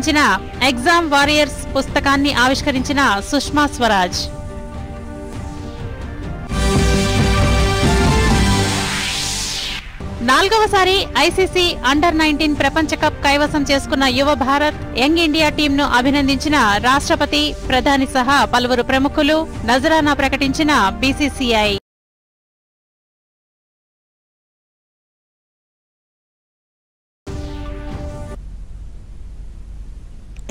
Exam warriors పుస్తకాన్ని ఆవిష్కరించిన Sushma Swaraj. నాలుగవసారి ICC under-19 ప్రపంచ కప్ కైవసం చేసుకున్న యువ భారత్ యంగ్ ఇండియా టీంను అభినందించిన రాష్ట్రపతి, ప్రధాని సహా పలువురు ప్రముఖులు, నజరానా ప్రకటించిన బీసీసీఐ.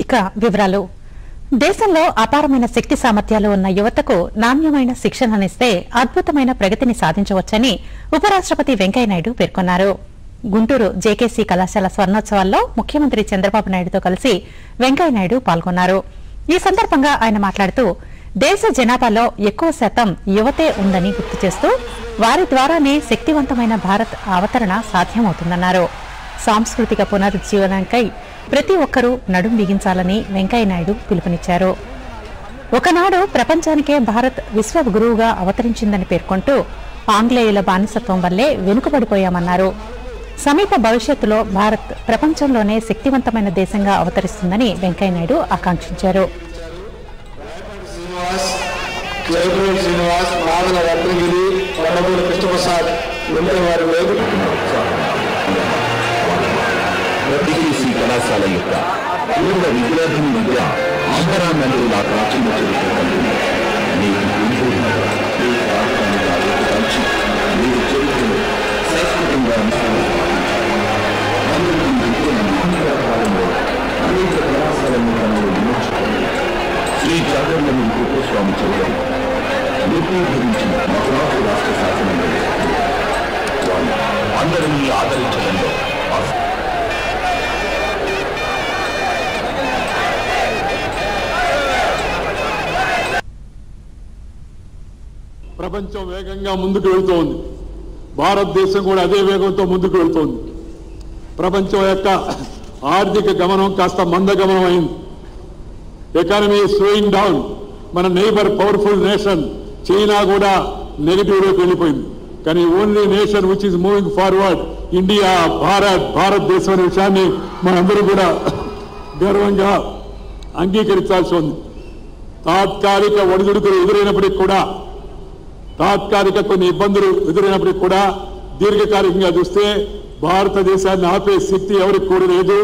ఇక వివరాలు. దేశంలో అపారమైన శక్తి సామర్థ్యాలు ఉన్న యువతకు నాణ్యమైన శిక్షణనిస్తే అద్భుతమైన ప్రగతిని సాధించవచ్చని ఉపరాష్ట్రపతి వెంకయ్యనాయుడు పేర్కొన్నారు. గుంటూరు జేకేసీ కళాశాల స్వర్ణోత్సవాల్లో ముఖ్యమంత్రి చంద్రబాబు నాయుడుతో కలిసి వెంకయ్యనాయుడు పాల్గొన్నారు. ఈ సందర్భంగా ఆయన మాట్లాడుతూ దేశ జనాభాలో ఎక్కువ శాతం యువతే ఉందని గుర్తు చేస్తూ వారి ద్వారానే శక్తివంతమైన భారత్ అవతరణ సాధ్యమవుతుందన్నారు. సాంస్కృతిక పునరుజ్జీవనానికై ప్రతి ఒక్కరూ నడుం బిగించాలని వెంకయ్యనాయుడు పిలుపునిచ్చారు. ఒకనాడు ప్రపంచానికే భారత్ విశ్వ గురువుగా అవతరించిందని పేర్కొంటూ ఆంగ్లేయుల బానిసత్వం వల్లే వెనుకబడిపోయామన్నారు. సమీప భవిష్యత్తులో భారత్ ప్రపంచంలోనే శక్తివంతమైన దేశంగా అవతరిస్తుందని వెంకయ్యనాయుడు ఆకాంక్షించారు. జేకేసీ కళాశాల యొక్క పూర్వ విద్యార్థిని విద్య ఆంధ్రానందు నా ప్రాచీన చరిత్ర కలిగి మీకు మీరు చరిత్రను శాశ్వతంగా అనేక కళాశాలను తనలో విమర్శించారు. శ్రీ జాగర్లను కృపస్వామి చౌదరి నిర్వహించిన మద్రాసు రాష్ట్ర శాసనంలో వారు అందరినీ ఆదరించడంలో ప్రపంచం వేగంగా ముందుకు వెళ్తోంది. భారతదేశం కూడా అదే వేగంతో ముందుకు వెళ్తోంది. ప్రపంచం యొక్క ఆర్థిక గమనం కాస్త మందగమనం అయింది. Economy slowing down. మన నైబర్ పవర్ఫుల్ నేషన్ చైనా కూడా నెగటివ్లోకి వెళ్ళిపోయింది. కానీ only nation which is moving forward India, భారతదేశం అనే విషయాన్ని మనందరూ కూడా గర్వంగా అంగీకరించాల్సి ఉంది. తాత్కాలిక ఒడిదుడుకులు ఎదురైనప్పటికీ కూడా, తాత్కాలిక కొన్ని ఇబ్బందులు ఎదురైనప్పటికీ కూడా దీర్ఘకాలికంగా చూస్తే భారతదేశాన్ని ఆపే శక్తి ఎవరికి కూడా లేదు.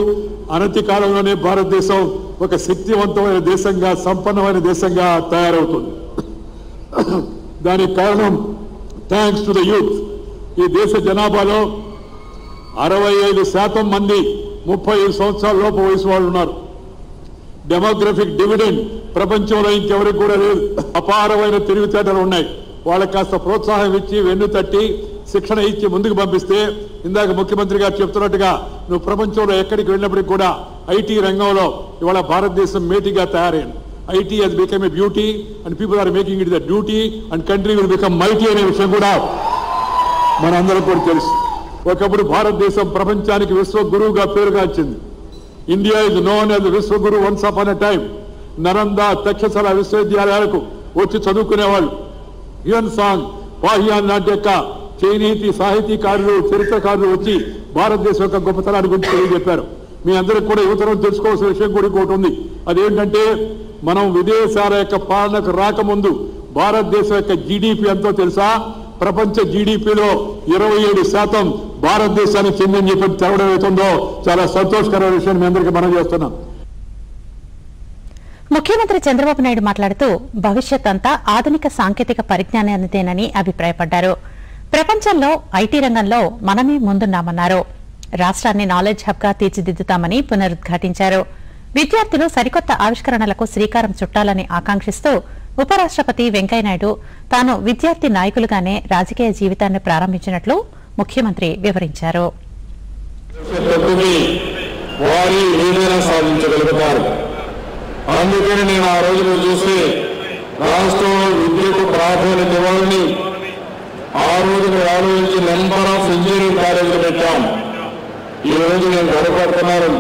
అనతి కాలంలోనే భారతదేశం ఒక శక్తివంతమైన దేశంగా, సంపన్నమైన దేశంగా తయారవుతుంది. దానికి కారణం థ్యాంక్స్ టు ద యూత్. ఈ దేశ జనాభాలో 65% మంది 35 సంవత్సరాల లోపు వయసు వాళ్ళు ఉన్నారు. డెమోగ్రఫిక్ డివిడెండ్ ప్రపంచంలో ఇంకెవరికి కూడా లేదు. అపారమైన తెలివితేటలు ఉన్నాయి. వాళ్ళకి కాస్త ప్రోత్సాహం ఇచ్చి, వెన్ను తట్టి, శిక్షణ ఇచ్చి ముందుకు పంపిస్తే, ఇందాక ముఖ్యమంత్రి గారు చెప్తున్నట్టుగా నువ్వు ప్రపంచంలో ఎక్కడికి వెళ్ళినప్పటికీ కూడా ఐటీ రంగంలో ఇవాళ భారతదేశం మేటిగా తయారైంది. IT has become a beauty and people are making it the duty and country will become mighty అనే విషయం కూడా మనందరం కూడా తెలుసు. ఒకప్పుడు భారతదేశం ప్రపంచానికి విశ్వగురువుగా పేరుగాంచింది. ఇండియా ఇస్ నోన్ యాజ్ విశ్వగురు once upon a time. Nalanda, Takshashila విశ్వవిద్యాలయాలకు వచ్చి చదువుకునేవాళ్ళు. హ్యూయన్ సాంగ్, పాహియాన్ లాంటి యొక్క చేనేతి సాహితీకారులు, చరిత్రకారులు వచ్చి భారతదేశం యొక్క గొప్పతనాన్ని గురించి తెలియజెప్పారు. మీ అందరికి కూడా యువతరం తెలుసుకోవాల్సిన విషయం కూడా ఇంకోటి ఉంది. అదేంటంటే మనం విదేశాల యొక్క పాలనకు రాకముందు భారతదేశం యొక్క జీడిపి ఎంతో తెలుసా? ప్రపంచ జీడిపిలో 27% భారతదేశానికి చెందని చెప్పి తెరవడం అవుతుందో చాలా సంతోషకరమైన విషయం మీ అందరికీ మనం చేస్తున్నాం. ముఖ్యమంత్రి చంద్రబాబు నాయుడు మాట్లాడుతూ భవిష్యత్ అంతా ఆధునిక సాంకేతిక పరిజ్ఞానానిదేనని అభిప్రాయపడ్డారు. ప్రపంచంలో ఐటీ రంగంలో మనమే ముందున్నామన్నారు. రాష్ట్రాన్ని నాలెడ్జ్ హబ్ గా తీర్చిదిద్దుతామని పునరుద్ఘాటించారు. విద్యార్థులు సరికొత్త ఆవిష్కరణలకు శ్రీకారం చుట్టాలని ఆకాంక్షిస్తూ ఉపరాష్ట్రపతి వెంకయ్యనాయుడు తాను విద్యార్థి నాయకులుగానే రాజకీయ జీవితాన్ని ప్రారంభించినట్లు ముఖ్యమంత్రి వివరించారు. అందుకని నేను ఆ రోజులు చూసి రాష్ట్రంలో విద్యకు ప్రాధాన్యత ఇవ్వాలని ఆ రోజున ఆలోచించి నెంబర్ ఆఫ్ ఇంజనీరింగ్ కాలేజీలు పెట్టాం. ఈ రోజు నేను గర్వపడుతున్నాను.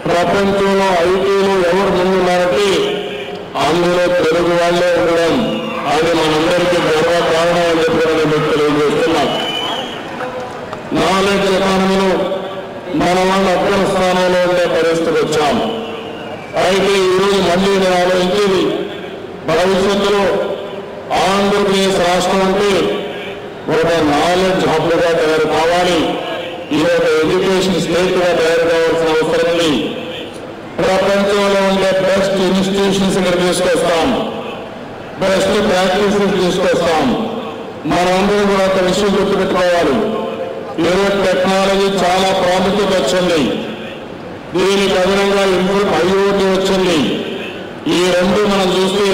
ప్రపంచంలో ఐటీలో ఎవరు ముందున్నారంటే అందులో తెలుగు వాళ్లే ఉండడం, అది మనందరికీ గర్వ కారణం అని చెప్పి నేను తెలియజేస్తున్నాను. నాలెడ్జ్ ఎకానమీలో మన వాళ్ళు అగ్రస్థానంలో ఉండే పరిస్థితికి వచ్చాం. అయితే ఈరోజు మళ్ళీ నేను ఆలోచించేది భవిష్యత్తులో ఆంధ్రప్రదేశ్ రాష్ట్రం అంటే ఒక నాలెడ్జ్ హబ్గా తయారు కావాలి. ఇది ఒక ఎడ్యుకేషన్ స్టేట్గా తయారు కావాల్సిన అవసరం ఉంది. ప్రపంచంలో ఉండే బెస్ట్ ఇన్స్టిట్యూషన్స్ ఇక్కడ తీసుకొస్తాం, బెస్ట్ ప్రాక్టీసెస్ తీసుకొస్తాం. మనందరూ కూడా ఒక విషయం గుర్తుపెట్టుకోవాలి, ఈరోజు టెక్నాలజీ చాలా ప్రాముఖ్యత వచ్చింది. దీనికి అదనంగా IoT వచ్చింది. ఈ రెండు మనం చూస్తే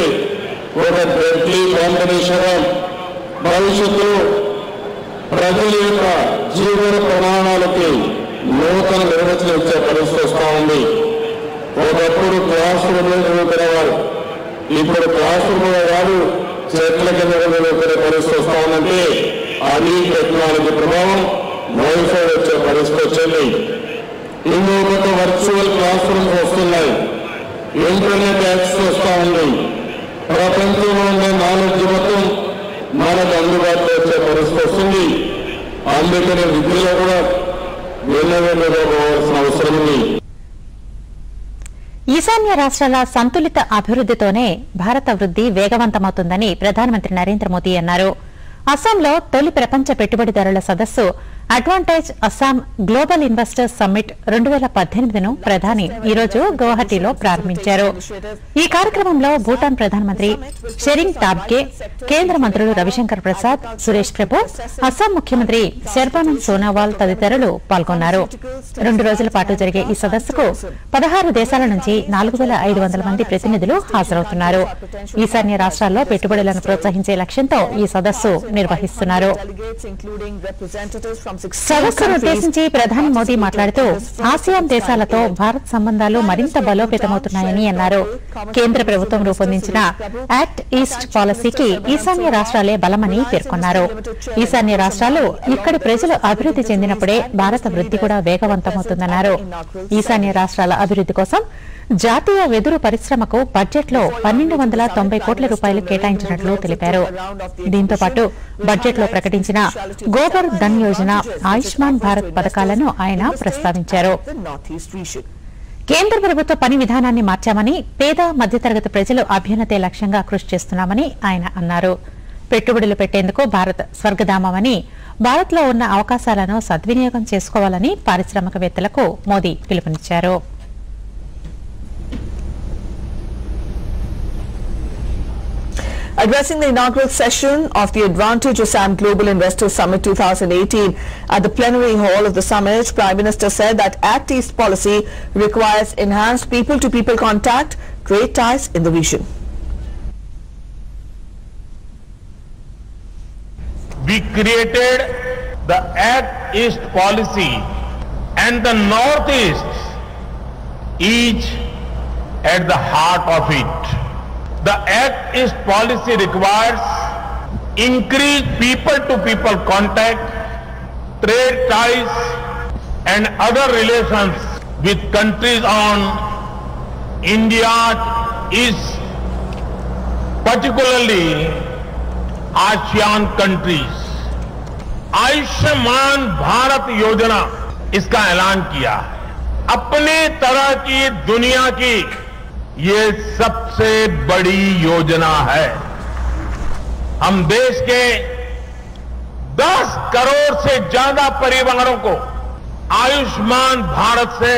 ఒక డెడ్లీ కాంబినేషన్ భవిష్యత్తులో ప్రజల యొక్క జీవన ప్రమాణాలకి నూతన నిర్వచనం ఇచ్చే పరిస్థితి వస్తూ ఉంది. ఒకప్పుడు క్లాస్ రూమ్లో చదువుకునేవారు, ఇప్పుడు క్లాస్ రూమ్లో కాదు చెట్ల కింద చదువుకునే పరిస్థితి వస్తూ ఉందంటే అది టెక్నాలజీ ప్రభావం. వైఫై వచ్చే పరిస్థితి వచ్చింది. ఇంకొక వర్చువల్ క్లాస్ రూమ్స్ వస్తున్నాయి, ఇంటర్నెట్ యాక్సెస్ వస్తూ ఉంది. ప్రపంచంలో ఉండే నాలెడ్జ్ మొత్తం మనకు అందుబాటులో వచ్చే పరిస్థితి వస్తుంది. అందుకని విద్యలో కూడా పోవాల్సిన అవసరం ఉంది. ఈశాన్య రాష్ట్రాల సంతులిత అభివృద్దితోనే భారత వృద్ది వేగవంతమవుతుందని ప్రధానమంత్రి నరేంద్ర మోదీ అన్నారు. అస్సాంలో తొలి ప్రపంచ పెట్టుబడిదారుల సదస్సు advantage Assam global investors summit 2018ను ప్రధాని ఈరోజు గౌహటిలో ప్రారంభించారు. ఈ కార్యక్రమంలో భూటాన్ ప్రధానమంత్రి షెరింగ్ టాబ్గే, కేంద్ర మంత్రులు రవిశంకర్ ప్రసాద్, సురేష్ ప్రభు, అస్సాం ముఖ్యమంత్రి సర్బానంద్ సోనోవాల్ తదితరులు పాల్గొన్నారు. 2 రోజుల పాటు జరిగే ఈ సదస్సుకు 16 దేశాల నుంచి 4500 మంది ప్రతినిధులు హాజరవుతున్నారు. ఈశాన్య రాష్ట్రాల్లో పెట్టుబడులను ప్రోత్సహించే లక్ష్యంతో ఈ సదస్సు నిర్వహిస్తున్నారు. సదస్సును ఉద్దేశించి ప్రధాని మోదీ మాట్లాడుతూ ఆసియాన్ దేశాలతో భారత్ సంబంధాలు మరింత బలోపేతమవుతున్నాయని అన్నారు. కేంద్ర ప్రభుత్వం రూపొందించిన యాక్ట్ ఈస్ట్ పాలసీకి ఈశాన్య రాష్ట్రాలే బలమని పేర్కొన్నారు. ఈశాన్య రాష్ట్రాలు ఇక్కడి ప్రజలు అభివృద్ది చెందినప్పుడే భారత వృద్ది కూడా వేగవంతమవుతుందన్నారు. ఈశాన్య రాష్ట్రాల అభివృద్ది కోసం జాతీయ వెదురు పరిశ్రమకు బడ్జెట్లో 1290 కోట్ల రూపాయలు కేటాయించినట్లు తెలిపారు. దీంతో పాటు బడ్జెట్లో ప్రకటించిన గోబర్ ధన్ యోజన, ఆయుష్మాన్ భారత్ పథకాలను ఆయన ప్రస్తావించారు. కేంద్ర ప్రభుత్వ పని విధానాన్ని మార్చామని, పేద మధ్యతరగతి ప్రజలు అభ్యున్నతే లక్ష్యంగా కృషి చేస్తున్నామని ఆయన అన్నారు. పెట్టుబడులు పెట్టేందుకు భారత్ స్వర్గధామమని, భారత్లో ఉన్న అవకాశాలను సద్వినియోగం చేసుకోవాలని పారిశ్రామికవేత్తలకు మోదీ పిలుపునిచ్చారు. Addressing the inaugural session of the Advantage Assam Global Investors Summit 2018 at the plenary hall of the summit, Prime Minister said that Act East policy requires enhanced people-to-people contact, trade ties in the region. We created the Act East policy and the Northeast each at the heart of it. The Act East policy requires increased people-to-people contact, trade ties and other relations with countries on India is particularly ASEAN countries. Ayushman Bharat योजना इसका ऐलान किया है. अपने तरह की दुनिया की ये सबसे बड़ी योजना है. हम देश के 10 करोड़ से ज्यादा परिवारों को आयुष्मान भारत से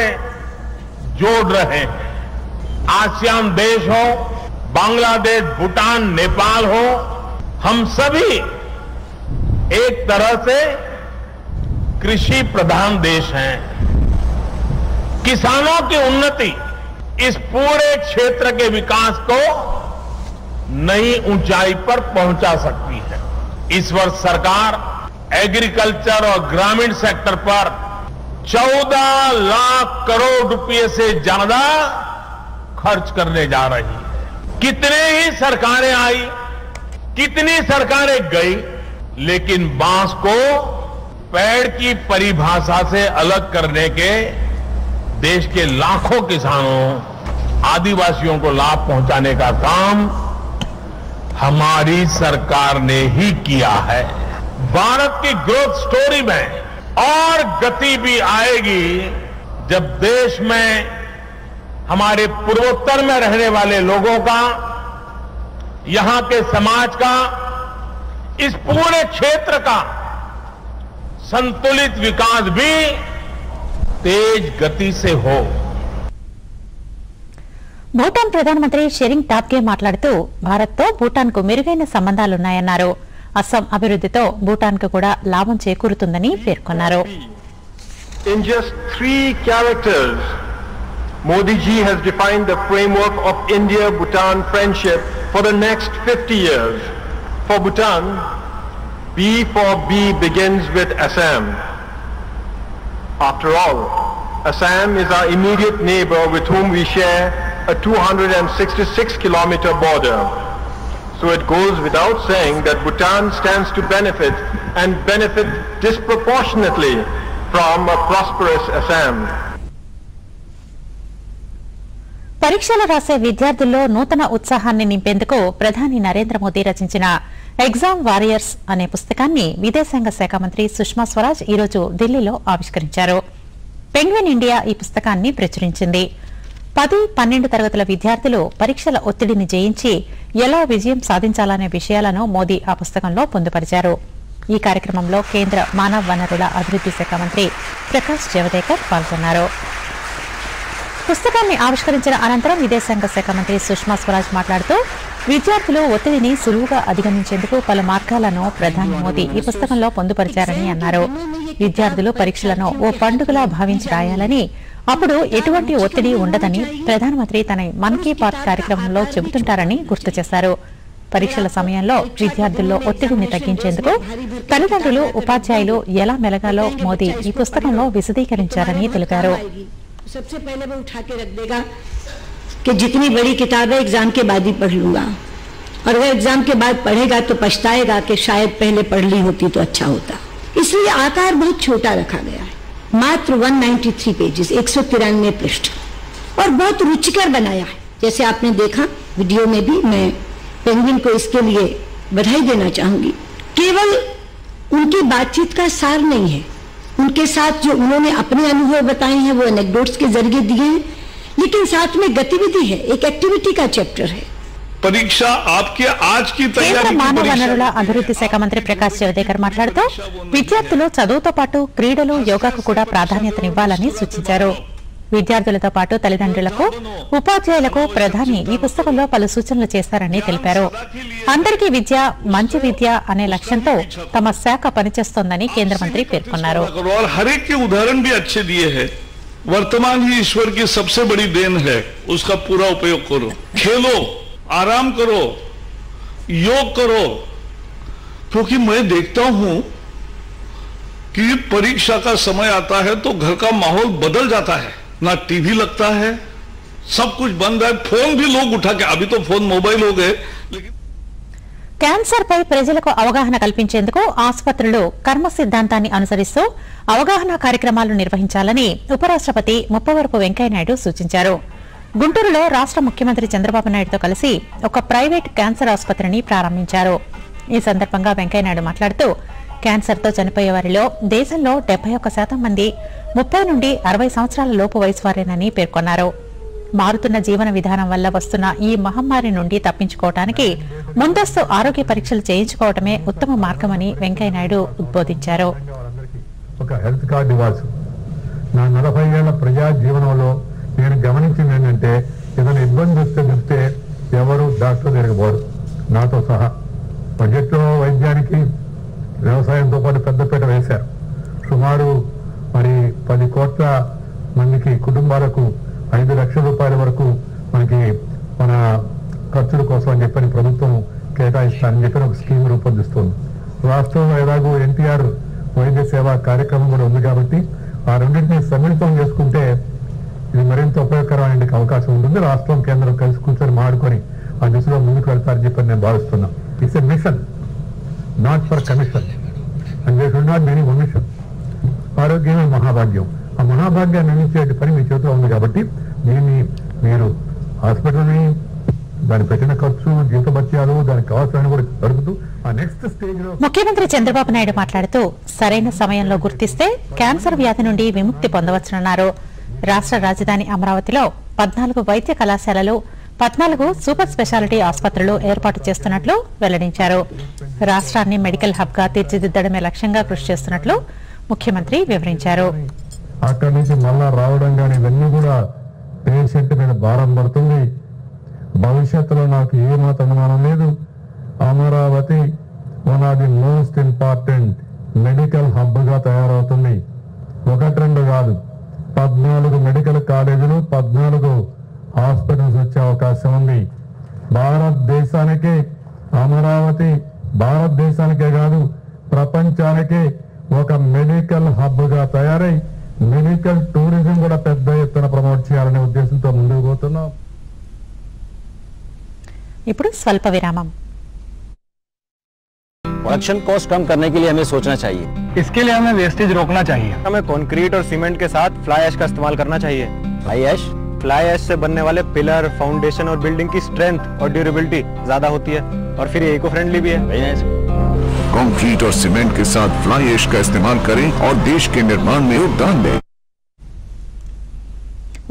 जोड़ रहे हैं. आसियान देश हो, बांग्लादेश, भूटान, नेपाल हो, हम सभी एक तरह से कृषि प्रधान देश हैं. किसानों की उन्नति इस पूरे क्षेत्र के विकास को नई ऊंचाई पर पहुंचा सकती है. इस वर्ष सरकार एग्रीकल्चर और ग्रामीण सेक्टर पर 14 लाख करोड़ रुपए से ज्यादा खर्च करने जा रही है. कितने ही सरकारें आई, कितनी सरकारें गई, लेकिन बांस को पेड़ की परिभाषा से अलग करने के देश के लाखों किसानों, आदिवासियों को लाभ पहुंचाने का काम हमारी सरकार ने ही किया है. भारत की ग्रोथ स्टोरी में और गति भी आएगी जब देश में हमारे पूर्वोत्तर में रहने वाले लोगों का, यहां के समाज का, इस पूरे क्षेत्र का संतुलित विकास भी तेज गति से हो। భూటాన్ ప్రధానమంత్రి షెరింగ్ టాబ్గే మాట్లాడుతూ భారత్తో భూటాన్కు మెరుగైన సంబంధాలున్నాయన్నారు. అస్సాం అభివృద్ధితో భూటాన్కు కూడా లాభం చేకూరుతుందని పేర్కొన్నారు. In just 3 characters, Modi ji has defined the framework of India-Bhutan friendship for the next 50 years. For Bhutan, B for B begins with Assam. After all, Assam is our immediate neighbor with whom we share a 266-kilometer border. So it goes without saying that Bhutan stands to benefit and benefit disproportionately from a prosperous Assam. పరీక్షలు రాసే విద్యార్థుల్లో నూతన ఉత్సాహాన్ని నింపేందుకు ప్రధాని నరేంద్ర మోదీ రచించిన exam warriors అనే పుస్తకాన్ని విదేశాంగ శాఖ మంత్రి సుష్మా స్వరాజ్ ఈరోజు ఢిల్లీలో ఆవిష్కరించారు. పెంగ్విన్ ఇండియా ఈ పుస్తకాన్ని ప్రచురించింది. 10-12 తరగతుల విద్యార్థులు పరీక్షల ఒత్తిడిని జయించి ఎలా విజయం సాధించాలనే విషయాలను మోదీ ఆ పుస్తకంలో పొందుపరిచారు. ఈ కార్యక్రమంలో కేంద్ర మానవ వనరుల అభివృద్ది శాఖ మంత్రి ప్రకాష్ జవదేకర్ పాల్గొన్నారు. పుస్తకాన్ని ఆవిష్కరించిన అనంతరం విదేశాంగ శాఖ మంత్రి సుష్మా స్వరాజ్ మాట్లాడుతూ విద్యార్థులు ఒత్తిడిని సులువుగా అధిగమించేందుకు పలు మార్గాలను ప్రధాని మోదీ ఈ పుస్తకంలో పొందుపరిచారని అన్నారు. విద్యార్థులు పరీక్షలను ఓ పండుగలా భావించి రాయాలని, అప్పుడు ఎటువంటి ఒత్తిడి ఉండదని ప్రధానమంత్రి తన మన్ కీ బాత్ కార్యక్రమంలో చెబుతుంటారని గుర్తు చేశారు. పరీక్షల సమయంలో విద్యార్థుల్లో ఒత్తిడిని తగ్గించేందుకు తల్లిదండ్రులు, ఉపాధ్యాయులు ఎలా మెలగాలో మోదీ ఈ పుస్తకంలో విశదీకరించారని తెలిపారు. सबसे पहले वो उठा के रख देगा कि जितनी बड़ी किताब है एग्जाम के बाद ही पढ़ लूंगा, और अगर एग्जाम के बाद पढ़ेगा तो पछताएगा कि शायद पहले पढ़ ली होती तो अच्छा होता. इसलिए आकार बहुत छोटा रखा गया है, मात्र 193 पेजेस, 193 पृष्ठ, और बहुत रुचिकर बनाया है. जैसे आपने देखा वीडियो में भी, मैं पेंगुइन को इसके लिए बधाई देना चाहूंगी. केवल उनकी बातचीत का सार नहीं है, उनके साथ जो उन्होंने अपने अनुभव बताए हैं वो एनेक्डोट्स के जरिए दिए हैं, लेकिन साथ में गतिविधि है, एक एक्टिविटी का चैप्टर है. परीक्षा आपके आज की కేంద్ర మానవ వనరుల అభివృద్ది శాఖ మంత్రి ప్రకాష్ జవదేకర్ మాట్లాడుతూ విద్యార్థులు చదువుతో పాటు క్రీడలు, యోగాకు కూడా ప్రాధాన్యతనివ్వాలని సూచించారు. విద్యార్థులతో పాటు తల్లిదండ్రులకు, ఉపాధ్యాయులకు ప్రధాని ఈ పుస్తకంలో పలు సూచనలు చేశారని తెలిపారు. అందరికీ విద్య, మంచి విద్య అనే లక్ష్యంతో తమ శాఖ పనిచేస్తోందని కేంద్ర మంత్రి పేర్కొన్నారు. वर्तमान ही ईश्वर की सबसे बड़ी देन है, उसका पूरा उपयोग करो, खेलो, आराम करो, योग करो, क्योंकि मैं देखता हूं कि परीक्षा का समय आता है तो घर का माहौल बदल जाता है, ना टीवी लगता है, सब कुछ बंद है, फोन भी लोग उठा के, अभी तो फोन मोबाइल हो गए, लेकिन క్యాన్సర్ పై ప్రజలకు అవగాహన కల్పించేందుకు ఆసుపత్రులు కర్మ సిద్ధాంతాన్ని అనుసరిస్తూ అవగాహన కార్యక్రమాలు నిర్వహించాలని ఉపరాష్ట్రపతి ముప్పవరపు వెంకయ్యనాయుడు సూచించారు. గుంటూరులో రాష్ట్ర ముఖ్యమంత్రి చంద్రబాబు నాయుడుతో కలిసి ఒక ప్రైవేట్ క్యాన్సర్ ఆసుపత్రిని ప్రారంభించారు. ఈ సందర్భంగా వెంకయ్యనాయుడు మాట్లాడుతూ క్యాన్సర్తో చనిపోయే వారిలో దేశంలో 71% మంది 30 నుండి 60 సంవత్సరాల లోపు వయసు వారేనని పేర్కొన్నారు. మారుతున్న జీవన విధానం వల్ల వస్తున్న ఈ మహమ్మారి నుండి తప్పించుకోవడానికి ముందస్తు ఆరోగ్య పరీక్షలు చేయించుకోవడమే ఉత్తమ మార్గమని వెంకయ్యనాయుడు ఉద్బోధించారు. ఒక హెల్త్ కార్డు ఇవ్వాల్సి, నా 40 ఏళ్ల ప్రజా జీవనంలో నేను గమనించింది ఏంటంటే, ఏదైనా ఇబ్బంది వస్తే చెప్తే ఎవరు డాక్టర్ తిరగబోరు, నాతో సహా. బడ్జెట్లో వైద్యానికి, వ్యవసాయంతో పాటు పెద్దపీట వేశారు. సుమారు 10 కోట్ల మందికి, కుటుంబాలకు 5 లక్షల రూపాయల వరకు మనకి మన ఖర్చుల కోసం అని చెప్పని ప్రభుత్వం కేటాయిస్తానని చెప్పి ఒక స్కీమ్ రూపొందిస్తుంది. రాష్ట్రంలో ఎలాగో ఎన్టీఆర్ వైద్య సేవా కార్యక్రమం కూడా ఉంది కాబట్టి ఆ రెండింటినీ సమ్మిళితం చేసుకుంటే ఇది మరింత ఉపయోగకరమైన అవకాశం ఉంటుంది. రాష్ట్రం, కేంద్రం కలిసి కూర్చొని మాడుకొని ఆ దిశలో ముందుకు వెళ్తారని చెప్పని నేను భావిస్తున్నాను. It's a mission, not for commission, and they should not be any omission. ఆరోగ్యమే మహాభాగ్యం. ఆ మహాభాగ్యాన్ని అందించే పని మీ చేతిలో ఉంది కాబట్టి దీన్ని మీరు హాస్పిటల్ని, దాన్ని పెట్టిన ఖర్చు, జీతభత్యాలు, దానికి కావాల్సిన కూడా జరుగుతూ ఆ నెక్స్ట్ స్టేజ్ లో. ముఖ్యమంత్రి చంద్రబాబు నాయుడు మాట్లాడుతూ సరైన సమయంలో గుర్తిస్తే క్యాన్సర్ వ్యాధి నుండి విముక్తి పొందవచ్చునన్నారు. రాష్ట్ర రాజధాని అమరావతిలో 14 వైద్య కళాశాలలు 14 సూపర్ స్పెషాలిటీ ఆసుపత్రులు ఏర్పాటు చేస్తున్నట్లు వెల్లడించారు. రాష్ట్రాన్ని మెడికల్ హబ్ గా తీర్చిదిద్దడమే లక్ష్యంగా కృషి చేస్తున్నట్లు ముఖ్యమంత్రి వివరించారు. అక్కడి నుంచి మళ్ళా రావడం కానీ ఇవన్నీ కూడా పేషెంట్ మీద భారం పడుతుంది. భవిష్యత్తులో నాకు ఏమాత్రం అనుమానం లేదు, Amaravati one of the most important medical hub గా తయారవుతుంది. 1-2 కాదు, 14 మెడికల్ కాలేజీలు, 14 హాస్పిటల్స్ వచ్చే అవకాశం ఉంది. భారతదేశానికి అమరావతి భారతదేశానికే కాదు ప్రపంచానికి ఒక మెడికల్ హబ్ గా తయారై మెడికల్ టూరిజం కూడా పెద్ద ఎత్తున ప్రమోట్ చేయాలనే ఉద్దేశంతో ముందుకు పోతున్నాం. ఇప్పుడు స్వల్ప విరామం. प्रोडक्शन कॉस्ट कम करने के लिए हमें सोचना चाहिए. इसके लिए हमें वेस्टेज रोकना चाहिए. हमें कंक्रीट और सीमेंट के साथ फ्लाई ऐश का इस्तेमाल करना चाहिए. फ्लाई ऐश से बनने वाले पिलर, फाउंडेशन और बिल्डिंग की स्ट्रेंथ और ड्यूरेबिलिटी ज्यादा होती है और फिर इको फ्रेंडली भी है. कंक्रीट और सीमेंट के साथ फ्लाई ऐश का इस्तेमाल करें और देश के निर्माण में योगदान दें.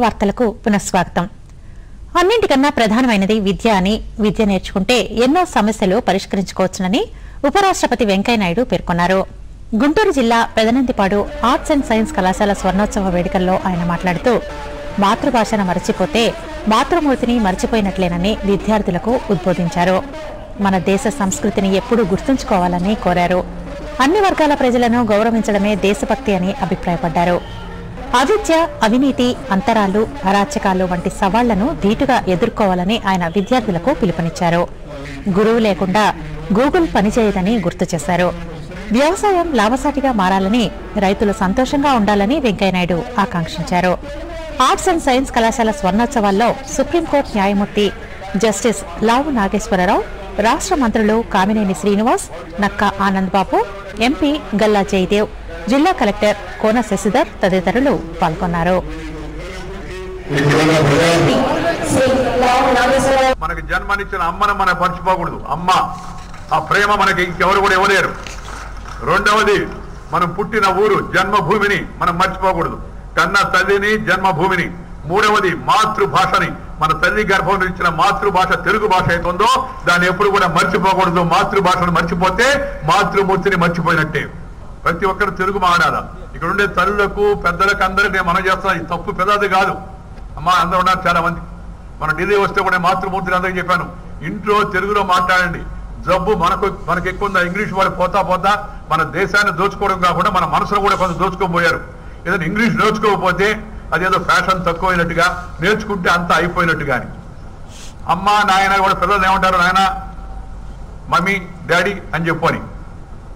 వార్తలకు పునఃస్వాగతం. అన్నింటికన్నా ప్రధానమైనది విద్య అని, విద్య నేర్చుకుంటే ఎన్నో సమస్యలు పరిష్కరించుకోవచ్చునని ఉపరాష్ట్రపతి వెంకయ్యనాయుడు పేర్కొన్నారు. గుంటూరు జిల్లా పెదనందిపాడు ఆర్ట్స్ అండ్ సైన్స్ కళాశాల స్వర్ణోత్సవ వేడుకల్లో ఆయన మాట్లాడుతూ మాతృభాషను మరచిపోతే మాతృమూర్తిని మరచిపోయినట్లేనని విద్యార్థులకు ఉద్బోధించారు. మన దేశ సంస్కృతిని ఎప్పుడూ గుర్తుంచుకోవాలని కోరారు. అన్ని వర్గాల ప్రజలను గౌరవించడమే దేశభక్తి అని అభిప్రాయపడ్డారు. అవిద్య, అవినీతి, అంతరాలు, అరాచకాలు వంటి సవాళ్లను ధీటుగా ఎదుర్కోవాలని ఆయన విద్యార్థులకు పిలుపునిచ్చారు. గురువు లేకుండా గూగుల్ పనిచేయదని గుర్తు చేశారు. వ్యవసాయం లాభసాటిగా మారాలని, రైతులు సంతోషంగా ఉండాలని వెంకయ్యనాయుడు ఆకాంక్షించారు. ఆర్ట్స్ అండ్ సైన్స్ కళాశాల స్వర్ణోత్సవాల్లో సుప్రీంకోర్టు న్యాయమూర్తి జస్టిస్ లావు నాగేశ్వరరావు, రాష్ట్ర మంత్రులు కామినేని శ్రీనివాస్, నక్కా ఆనందబాబు, ఎంపీ గల్లా జయదేవ్, జిల్లా కలెక్టర్ కోన శశిధర్ తదితరులు పాల్గొన్నారు. మనకి జన్మనిచ్చిన అమ్మను మనం మర్చిపోకూడదు. అమ్మ ఆ ప్రేమ మనకి ఇంకెవరు కూడా ఇవ్వలేరు. రెండవది, మనం పుట్టిన ఊరు జన్మభూమిని మనం మర్చిపోకూడదు, కన్న తల్లిని, జన్మభూమిని. మూడవది, మాతృభాషని, మన తల్లి గర్భం ఇచ్చిన మాతృభాష తెలుగు భాష అవుతుందో దాన్ని ఎప్పుడు కూడా మర్చిపోకూడదు. మాతృభాషను మర్చిపోతే మాతృమూర్తిని మర్చిపోయినట్టే. ప్రతి ఒక్కరు తెలుగు మాట్లాడాలి. ఇక్కడ ఉండే తల్లులకు, పెద్దలకు అందరికీ మనం చేస్తాం. ఈ తప్పు పెద్దది కాదు. అమ్మ అందరూ ఉన్నారు చాలా మంది. మన ఢిల్లీ వస్తే కూడా మాతృమూర్తిని అందరికీ చెప్పాను, ఇంట్లో తెలుగులో మాట్లాడండి. జబ్బు మనకు ఎక్కువ ఉందా? ఇంగ్లీష్ వాళ్ళు పోతా పోతా మన దేశాన్ని దోచుకోవడం కాకుండా మన మనసును కూడా కొంత దోచుకోబోయారు. ఏదైనా ఇంగ్లీష్ నేర్చుకోకపోతే అదేదో ఫ్యాషన్ తక్కువైనట్టుగా, నేర్చుకుంటే అంతా అయిపోయినట్టుగా. అమ్మ నాయన కూడా పిల్లలు ఏమంటారు, నాయన మమ్మీ డాడీ అని చెప్పని.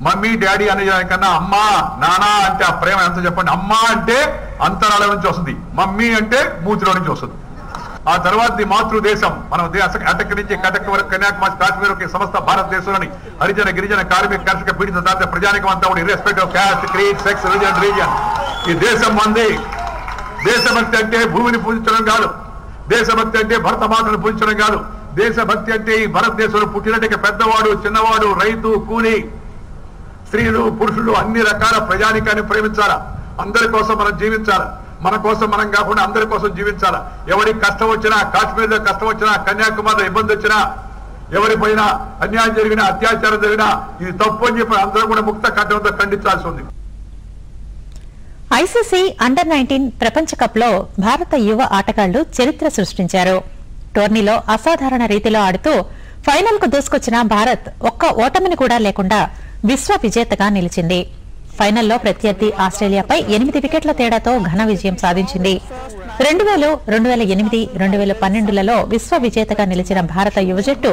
మమ్మీ డాడీ అనే కన్నా అమ్మా నానా అంటే ఆ ప్రేమ ఎంత చెప్పండి. అమ్మ అంటే అంతరాల నుంచి వస్తుంది, మమ్మీ అంటే మూతిలో నుంచి వస్తుంది. ఆ తర్వాత మాతృదేశం, మనం అటక్ నుంచి కటక్ వరకు కన్యాకుమారి, కాశ్మీర్ వరకు సమస్త భారతదేశంలోని హరిజన, గిరిజన, కార్మిక, కర్షక, పీడిత దాత ప్రజానికం అంతా కూడా irrespective of caste, creed, sex, religion, region ఈ దేశం మంది. దేశభక్తి అంటే భూమిని పూజించడం కాదు. దేశభక్తి అంటే భరతమాతను పూజించడం కాదు. దేశభక్తి అంటే ఈ భారతదేశంలో పుట్టినట్టుగా పెద్దవాడు, చిన్నవాడు, రైతు, కూలి, స్త్రీలు, పురుషులు అన్ని రకాల ప్రజానికాన్ని ప్రేమించాలా. అందరి కోసం మనం జీవించాలా. మన కోసం మనం కాకుండా అందరి కోసం జీవించాలా. ఎవరికి కష్టం వచ్చినా, కాశ్మీర్లో కష్టం వచ్చినా, కన్యాకుమారిలో ఇబ్బంది వచ్చినా, ఎవరిపైన అన్యాయం జరిగినా, అత్యాచారం జరిగినా ఇది తప్పు అని చెప్పి అందరూ కూడా ముక్త కంఠంతో ఖండించాల్సి ఉంది. ఐసీసీ అండర్-19 ప్రపంచ కప్ లో భారత యువ ఆటగాళ్లు చరిత్ర సృష్టించారు. టోర్నీలో అసాధారణ రీతిలో ఆడుతూ ఫైనల్ కు దూసుకొచ్చిన భారత్ ఒక్క ఓటమిని కూడా లేకుండా విశ్వ విజేతగా నిలిచింది. ఫైనల్లో ప్రత్యర్థి ఆస్ట్రేలియాపై 8 వికెట్ల తేడాతో ఘన విజయం సాధించింది. 2000, 2008, 2012లలో విశ్వ విజేతగా నిలిచిన భారత యువ జట్టు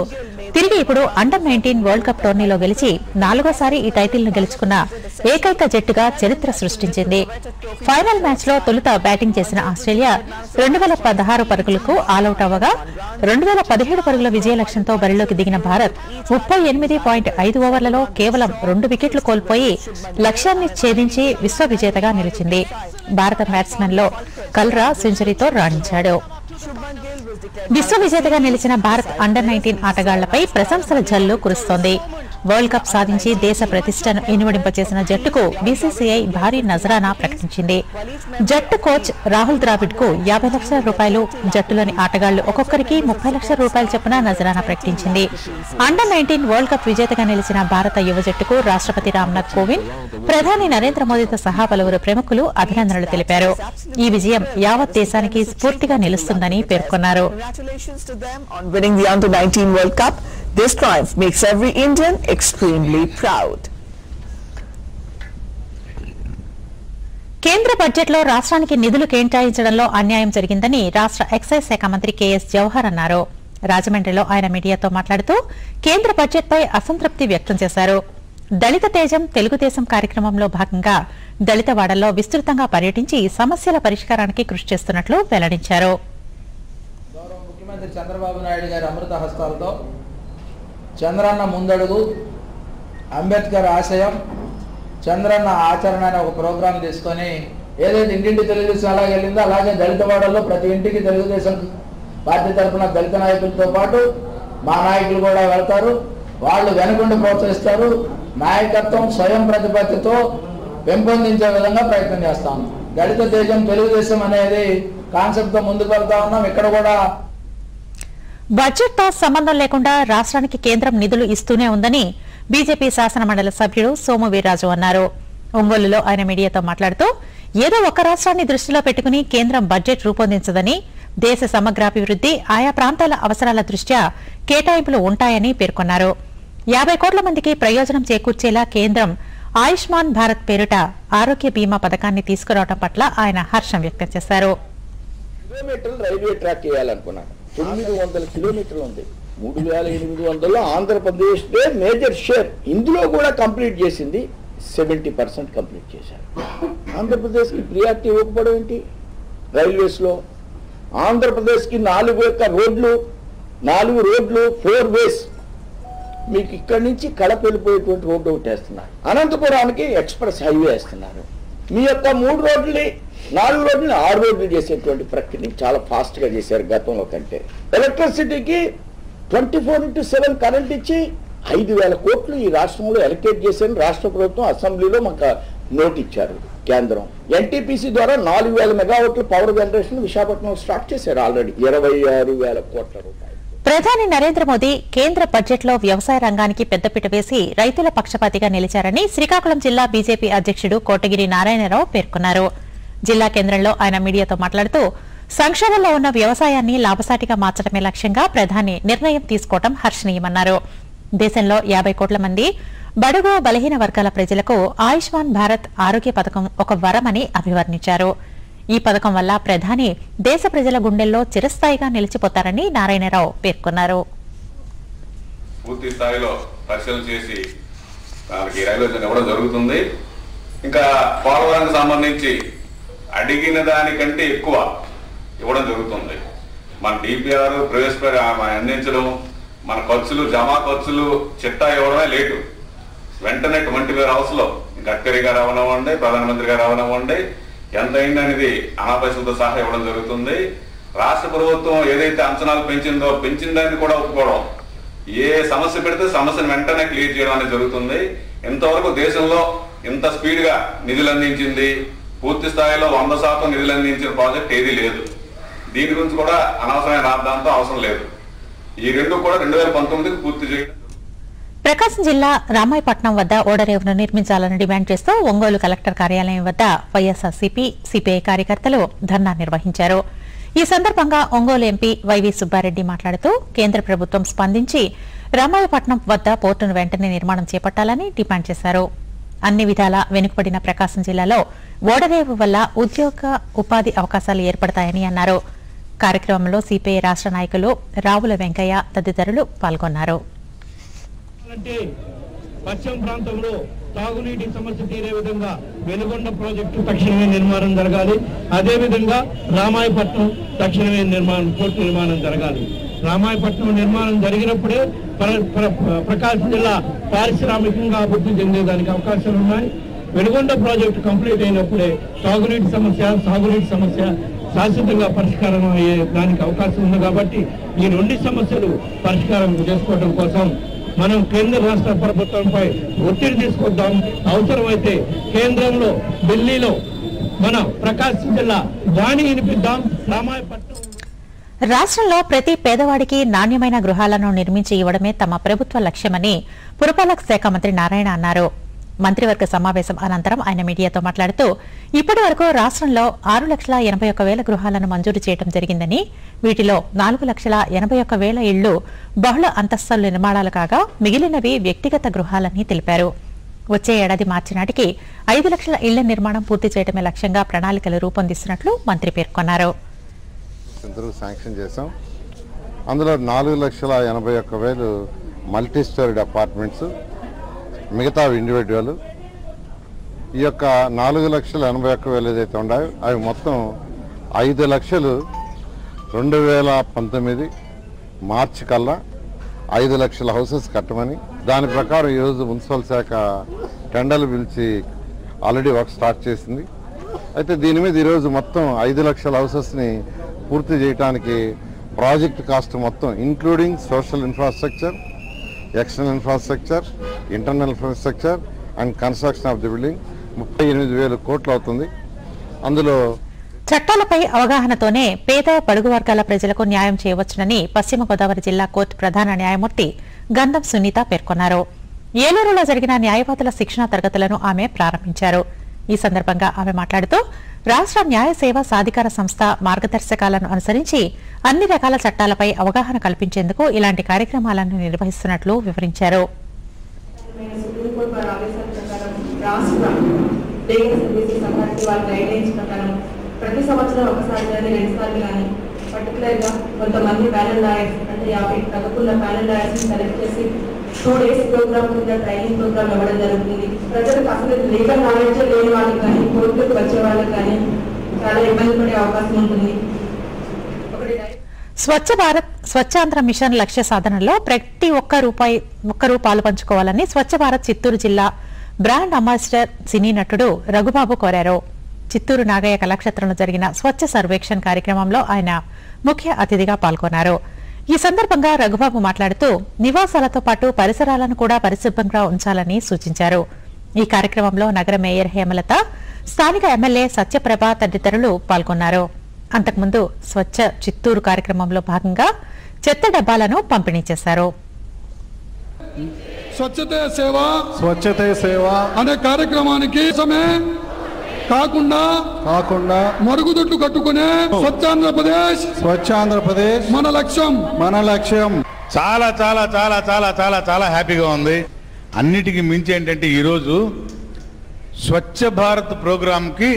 తిరిగి ఇప్పుడు అండర్-19 వరల్డ్ కప్ టోర్నీలో గెలిచి 4వసారి ఈ టైటిల్ ను గెలుచుకున్న ఏకైక జట్టుగా చరిత్ర సృష్టించింది. ఫైనల్ మ్యాచ్ లో తొలుత బ్యాటింగ్ చేసిన ఆస్ట్రేలియా 2016 పరుగులకు ఆలౌట్ అవ్వగా 2017 పరుగుల విజయ లక్ష్యంతో బరిలోకి దిగిన భారత్ 38.5 ఓవర్లలో కేవలం 2 వికెట్లు కోల్పోయి లక్ష్యాన్ని ఛేదించి విశ్వ విజేతగా నిలిచింది. భారత బ్యాట్స్మెన్ లో కల్రా సెంచరీతో రాణించాడు. విశ్వ విజేతగా నిలిచిన భారత్ అండర్-19 ఆటగాళ్లపై ప్రశంసల జల్లు కురుస్తోంది. వరల్డ్ కప్ సాధించి దేశ ప్రతిష్టను ఇనుమడింపచేసిన జట్టుకు బీసీసీఐ భారీ నజరానా ప్రకటించింది. జట్టు కోచ్ రాహుల్ ద్రావిడ్ కు 50 లక్షల రూపాయలు, జట్టులోని ఆటగాళ్లు ఒక్కొక్కరికి 30 లక్షల రూపాయలు చొప్పున నజరానా ప్రకటించింది. అండర్-19 వరల్డ్ కప్ విజేతగా నిలిచిన భారత యువ జట్టుకు రాష్ట్రపతి రామ్నాథ్ కోవింద్, ప్రధాని నరేంద్ర మోదీతో సహా పలువురు ప్రముఖులు అభినందనలు తెలిపారు. ఈ విజయం యావత్ దేశానికి స్ఫూర్తిగా నిలుస్తుందని పేర్కొన్నారు. This triumph makes every Indian extremely proud. కేంద్ర బడ్జెట్లో రాష్ట్రానికి నిధులు కేటాయించడంలో అన్యాయం జరిగిందని రాష్ట్ర ఎక్సైజ్ శాఖ మంత్రి కెఎస్ జవహర్ అన్నారు. రాజమండ్రిలో ఆయన మీడియాతో మాట్లాడుతూ కేంద్ర బడ్జెట్పై అసంతృప్తి వ్యక్తం చేశారు. దళిత తేజం తెలుగుదేశం కార్యక్రమంలో భాగంగా దళితవాడల్లో విస్తృతంగా పర్యటించి సమస్యల పరిష్కారానికి కృషి చేస్తున్నట్లు వెల్లడించారు. ముఖ్యమంత్రి చంద్రబాబు నాయుడు గారి అమృత హస్తాలతో చంద్రన్న ముందడుగు, అంబేద్కర్ ఆశయం, చంద్రన్న ఆచరణ అనే ఒక ప్రోగ్రాం తీసుకొని ఏదైతే ఇంటింటి తెలుగుదేశం అలాగే వెళ్ళిందో అలాగే దళితవాడల్లో ప్రతి ఇంటికి తెలుగుదేశం పార్టీ తరఫున దళిత నాయకులతో పాటు మా నాయకులు కూడా వెళ్తారు. వాళ్ళు వెనుకుండి ప్రోత్సహిస్తారు. నాయకత్వం స్వయం ప్రతిపత్తితో పెంపొందించే విధంగా ప్రయత్నం చేస్తాం. దళిత తేజం తెలుగుదేశం అనేది కాన్సెప్ట్తో ముందుకు వెళ్తా ఉన్నాం. ఇక్కడ కూడా బడ్జెట్తో సంబంధం లేకుండా రాష్ట్రానికి కేంద్రం నిధులు ఇస్తూనే ఉందని బీజేపీ శాసనమండలి సభ్యుడు సోము వీర్రాజు అన్నారు. ఒంగోలులో ఆయన మీడియాతో మాట్లాడుతూ ఏదో ఒక రాష్ట్రాన్ని దృష్టిలో పెట్టుకుని కేంద్రం బడ్జెట్ రూపొందించదని, దేశ సమగ్రాభివృద్ది, ఆయా ప్రాంతాల అవసరాల దృష్ట్యా కేటాయింపులు ఉంటాయని పేర్కొన్నారు. 50 కోట్ల మందికి ప్రయోజనం చేకూర్చేలా కేంద్రం ఆయుష్మాన్ భారత్ పేరిట ఆరోగ్య బీమా పథకాన్ని తీసుకురావడం పట్ల ఆయన హర్షం వ్యక్తం చేశారు. Railway track వేయాలనుకున్నాను. 900 కిలోమీటర్లు ఉంది. 3800 ఆంధ్రప్రదేశ్ మేజర్ షేర్. ఇందులో కూడా కంప్లీట్ చేసింది 70% కంప్లీట్ చేశారు. ఆంధ్రప్రదేశ్కి ప్రియారిటీ ఇవ్వకపోవడం ఏంటి? రైల్వేస్ లో ఆంధ్రప్రదేశ్కి 4 రోడ్లు 4 వేస్ మీకు ఇక్కడి నుంచి కడప వెళ్ళిపోయేటువంటి రోడ్డు ఒకటి వేస్తున్నారు. అనంతపురానికి ఎక్స్ప్రెస్ హైవే వేస్తున్నారు. మీ యొక్క 3 రోడ్లని 4 రోడ్లని 6 రోడ్లు చేసేటువంటి ప్రక్రియని చాలా ఫాస్ట్ గా చేశారు గతంలో కంటే. ఎలక్ట్రిసిటీకి 24/7 కరెంట్ ఇచ్చి 5,000 కోట్లు ఈ రాష్ట్రంలో ఎలకేట్ చేశారు. రాష్ట్ర ప్రభుత్వం అసెంబ్లీలో మాకు నోట్ ఇచ్చారు కేంద్రం. ఎన్టీపీసీ ద్వారా 4,000 మెగావాట్ల పవర్ జనరేషన్ విశాఖపట్నంలో స్టార్ట్ చేశారు. ఆల్రెడీ 26,000 కోట్ల రూపాయలు. ప్రధాని నరేంద్ర మోదీ కేంద్ర బడ్జెట్లో వ్యవసాయ రంగానికి పెద్దపీట వేసి రైతుల పక్షపాతిగా నిలిచారని శ్రీకాకుళం జిల్లా బీజేపీ అధ్యక్షుడు కోటగిరి నారాయణరావు పేర్కొన్నారు. జిల్లా కేంద్రంలో ఆయన మీడియాతో మాట్లాడుతూ సంక్షోభంలో ఉన్న వ్యవసాయాన్ని లాభసాటిగా మార్చడమే లక్ష్యంగా ప్రధాని నిర్ణయం తీసుకోవడం హర్షణీయమన్నారు. దేశంలో 50 కోట్ల మంది బడుగు బలహీన వర్గాల ప్రజలకు ఆయుష్మాన్ భారత్ ఆరోగ్య పథకం ఒక వరమని అభివర్ణించారు. ఈ పథకం వల్ల ప్రధాని దేశ ప్రజల గుండెల్లో చిరస్థాయిగా నిలిచిపోతారని నారాయణరావు పేర్కొన్నారు. పూర్తి స్థాయిలో పరిశీలన చేసి మనకి రైల్వే ఇవ్వడం జరుగుతుంది. ఇంకా పోలవరానికి సంబంధించి అడిగిన దానికంటే ఎక్కువ ఇవ్వడం జరుగుతుంది. మన డిపిఆర్ అందించడం, మన ఖర్చులు జమా ఖర్చులు చిట్టా ఇవ్వడమే లేటు. వెంటనే 20,000 హౌస్లో గడ్కరీ గారు అవనవ్వండి, ప్రధానమంత్రి గారు అవనవ్వండి, ఎంత అయిందనేది అనాపైసలతో సహా ఇవ్వడం జరుగుతుంది. రాష్ట్ర ప్రభుత్వం ఏదైతే అంచనాలు పెంచిందని కూడా ఒప్పుకోవడం, ఏ సమస్య పెడితే సమస్యను వెంటనే క్లియర్ చేయడం అనేది జరుగుతుంది. ఇంతవరకు దేశంలో ఇంత స్పీడ్ గా నిధులు అందించింది, పూర్తి స్థాయిలో 100% నిధులు అందించిన ప్రాజెక్ట్ ఏదీ లేదు. దీని గురించి కూడా అనవసరమైన రాద్దాంతో అవసరం లేదు. ఈ రెండు కూడా 2019కి పూర్తి చేయడం. ప్రకాశం జిల్లా రామాయపట్నం వద్ద ఓడరేవును నిర్మించాలని డిమాండ్ చేస్తూ ఒంగోలు కలెక్టర్ కార్యాలయం వద్ద వైఎస్ఆర్సీపీ, సిపిఐ కార్యకర్తలు ధర్నా నిర్వహించారు. ఈ సందర్భంగా ఒంగోలు ఎంపీ వైవీ సుబ్బారెడ్డి మాట్లాడుతూ కేంద్ర ప్రభుత్వం స్పందించి రామాయపట్నం వద్ద పోర్టును వెంటనే నిర్మాణం చేపట్టాలని డిమాండ్ చేశారు. అన్ని విధాలా వెనుకబడిన ప్రకాశం జిల్లాలో ఓడరేవు వల్ల ఉపాధి అవకాశాలు ఏర్పడతాయని అన్నారు. కార్యక్రమంలో సిపిఐ రాష్ట్ర నాయకులు రావుల వెంకయ్య తదితరులు పాల్గొన్నారు. పశ్చిమ ప్రాంతంలో తాగునీటి సమస్య తీరే విధంగా వెలుగొండ ప్రాజెక్టు తక్షణమే నిర్మాణం జరగాలి. అదేవిధంగా రామాయపట్నం తక్షణమే పోర్టు నిర్మాణం జరగాలి. రామాయపట్నం నిర్మాణం జరిగినప్పుడే ప్రకాశం జిల్లా పారిశ్రామికంగా అభివృద్ధి చెందేదానికి అవకాశాలు ఉన్నాయి. వెలుగొండ ప్రాజెక్టు కంప్లీట్ అయినప్పుడే తాగునీటి సమస్య, సాగునీటి సమస్య శాశ్వతంగా పరిష్కారం అయ్యే దానికి అవకాశం ఉంది. కాబట్టి ఈ 2 సమస్యలు పరిష్కారం చేసుకోవడం కోసం మనం కేంద్ర రాష్ట్ర ప్రభుత్వంపై ఒత్తిడి తీసుకొద్దాం. అవసరమైతే కేంద్రంలో ఢిల్లీలో మన ప్రకాశం జిల్లా వాణి వినిపిద్దాం. రామాయపట్నం రాష్ట్రంలో ప్రతి పేదవాడికి నాణ్యమైన గృహాలను నిర్మించి ఇవ్వడమే తమ ప్రభుత్వ లక్ష్యమని పురపాలక శాఖ మంత్రి నారాయణ అన్నారు. మంత్రివర్గ సమావేశం అనంతరం ఆయన మీడియాతో మాట్లాడుతూ ఇప్పటి వరకు రాష్ట్రంలో 6,81,000 గృహాలను మంజూరు చేయడం జరిగిందని, వీటిలో 4,81,000 ఇళ్లు బహుళ అంతస్తుల నిర్మాణాలు కాగా మిగిలినవి వ్యక్తిగత గృహాలని తెలిపారు. వచ్చే ఏడాది మార్చి నాటికి 5 లక్షల ఇళ్ల నిర్మాణం పూర్తి చేయడమే లక్ష్యంగా ప్రణాళికలు రూపొందిస్తున్నట్లు మంత్రి పేర్కొన్నారు. శాంక్షన్ చేశాం. అందులో 4,81,000 మల్టీ స్టోరీడ్ అపార్ట్మెంట్స్, మిగతా ఇండివిజువల్. ఈ యొక్క 4,81,000 ఏదైతే ఉన్నాయో అవి మొత్తం 5 లక్షలు 2019 మార్చి కల్లా 5 లక్షల హౌసెస్ కట్టమని, దాని ప్రకారం ఈరోజు మున్సిపల్ శాఖ టెండర్లు పిలిచి ఆల్రెడీ వర్క్ స్టార్ట్ చేసింది. అయితే దీని మీద ఈరోజు మొత్తం 5 లక్షల హౌసెస్ని పూర్తి చేయడానికి ప్రాజెక్ట్ కాస్ట్ మొత్తం including social infrastructure, external infrastructure, internal infrastructure and construction of the building 38,000 కోట్లు అవుతుంది. అందులో చట్టాలపై అవగాహనతోనే పేద బడుగు వర్గాల ప్రజలకు న్యాయం చేయవచ్చునని పశ్చిమ గోదావరి జిల్లా కోర్టు ప్రధాన న్యాయమూర్తి గంధం సునీత పేర్కొన్నారు. ఏలూరులో జరిగిన న్యాయవాదుల శిక్షణా తరగతులను ఆమె ప్రారంభించారు. ఈ సందర్భంగా ఆమె మాట్లాడుతూ రాష్ట్ర న్యాయ సేవా సాధికార సంస్థ మార్గదర్శకాలను అనుసరించి అన్ని రకాల చట్టాలపై అవగాహన కల్పించేందుకు ఇలాంటి కార్యక్రమాలను నిర్వహిస్తున్నట్లు వివరించారు. ప్రతి సంవత్సరం ఒకసారి కానీ 2 సార్లు కానీ పర్టికులర్గా కొంతమంది ప్యానల్ లాయర్స్ అంటే 50 తగ్గకున్న ప్యానల్ లాయర్స్ సెలెక్ట్ చేసి 2 days ప్రోగ్రామ్ కింద ట్రైనింగ్ ప్రోగ్రామ్ ఇవ్వడం జరుగుతుంది. ప్రజలకు అసలు లీగల్ నాలెడ్జ్ లేని వాళ్ళకి కానీ కోర్టులకు వచ్చే వాళ్ళకి కానీ చాలా ఇబ్బంది పడే అవకాశం ఉంటుంది. స్వచ్ఛ భారత్ స్వచ్ఛాంధ్ర మిషన్ లక్ష్య సాధనలో ప్రతి ఒక్కరూ పాలు పంచుకోవాలని స్వచ్ఛ భారత్ చిత్తూరు జిల్లా బ్రాండ్ అంబాసిడర్ సినీ నటుడు రఘుబాబు కోరారు. చిత్తూరు నాగయ్య కళాక్షేత్రంలో జరిగిన స్వచ్ఛ సర్వేక్షణ్ కార్యక్రమంలో ఆయన ముఖ్య అతిథిగా పాల్గొన్నారు. ఈ సందర్భంగా రఘుబాబు మాట్లాడుతూ నివాసాలతో పాటు పరిసరాలను కూడా పరిశుభ్రంగా ఉంచాలని సూచించారు. ఈ కార్యక్రమంలో నగర మేయర్ హేమలత, స్థానిక ఎమ్మెల్యే సత్యప్రభ తదితరులు పాల్గొన్నారు. అంతకుముందు స్వచ్ఛ చిత్తూరు కార్యక్రమంలో భాగంగా చెత్త డబ్బాలను పంపిణీ చేశారు. స్వచ్ఛతే సేవ అనే కార్యక్రమానికి కాకుండా మరుగుదొడ్లు కట్టుకునే స్వచ్ఛాంధ్రప్రదేశ్ మన లక్ష్యం. చాలా చాలా చాలా చాలా చాలా చాలా హ్యాపీగా ఉంది. అన్నిటికీ మించి ఏంటంటే ఈరోజు స్వచ్ఛ భారత్ ప్రోగ్రాంకి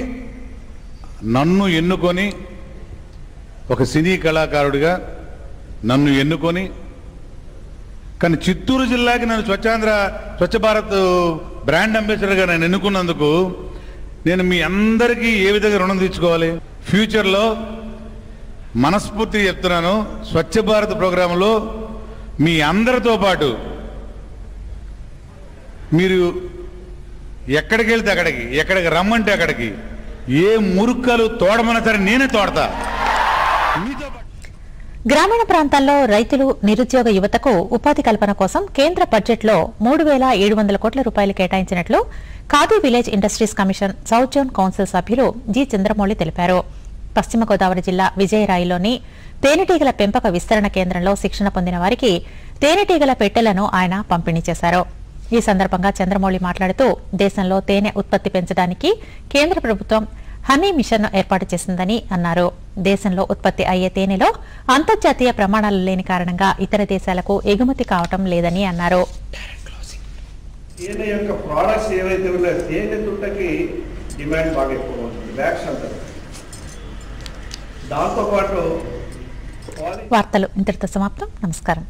నన్ను ఎన్నుకొని, ఒక సినీ కళాకారుడిగా నన్ను ఎన్నుకొని, కానీ చిత్తూరు జిల్లాకి నన్ను స్వచ్ఛ భారత్ బ్రాండ్ అంబాసిడర్గా నేను ఎన్నుకున్నందుకు నేను మీ అందరికీ ఏ విధంగా రుణం తీర్చుకోవాలి. ఫ్యూచర్లో మనస్ఫూర్తిగా చెప్తున్నాను, స్వచ్ఛ భారత్ ప్రోగ్రాంలో మీ అందరితో పాటు మీరు ఎక్కడికి వెళ్తే అక్కడికి, ఎక్కడికి రమ్మంటే అక్కడికి, ఏ మురుక్కలు తోడమన్నా సరే నేనే తోడతా. గ్రామీణ ప్రాంతాల్లో రైతులు, నిరుద్యోగ యువతకు ఉపాధి కల్పన కోసం కేంద్ర బడ్జెట్లో 3,700 కోట్ల రూపాయలు కేటాయించినట్లు Khadi village industries commission south zone council సభ్యులు జి చంద్రమౌళి తెలిపారు. పశ్చిమ గోదావరి జిల్లా విజయరాయిలోని తేనెటీగల పెంపక విస్తరణ కేంద్రంలో శిక్షణ పొందిన వారికి తేనెటీగల పెట్టెలను ఆయన పంపిణీ చేశారు. ఈ సందర్భంగా చంద్రమౌళి మాట్లాడుతూ దేశంలో తేనె ఉత్పత్తి పెంచడానికి కేంద్ర ప్రభుత్వం హనీ మిషన్ ఏర్పాటు చేసిందని అన్నారు. దేశంలో ఉత్పత్తి అయ్యే తేనెలో అంతర్జాతీయ ప్రమాణాలు లేని కారణంగా ఇతర దేశాలకు ఎగుమతి కావటం లేదని అన్నారు. తేనె యొక్క ప్రోడక్ట్స్ ఏవైతే ఉన్నాయో తేనె తుట్టకి డిమాండ్ బాగా ఎక్కువ ఉంటుంది, వ్యాక్స్ అంటారు. దాంతోపాటు వార్తలు ఇంతటితో సమాప్తం. నమస్కారం.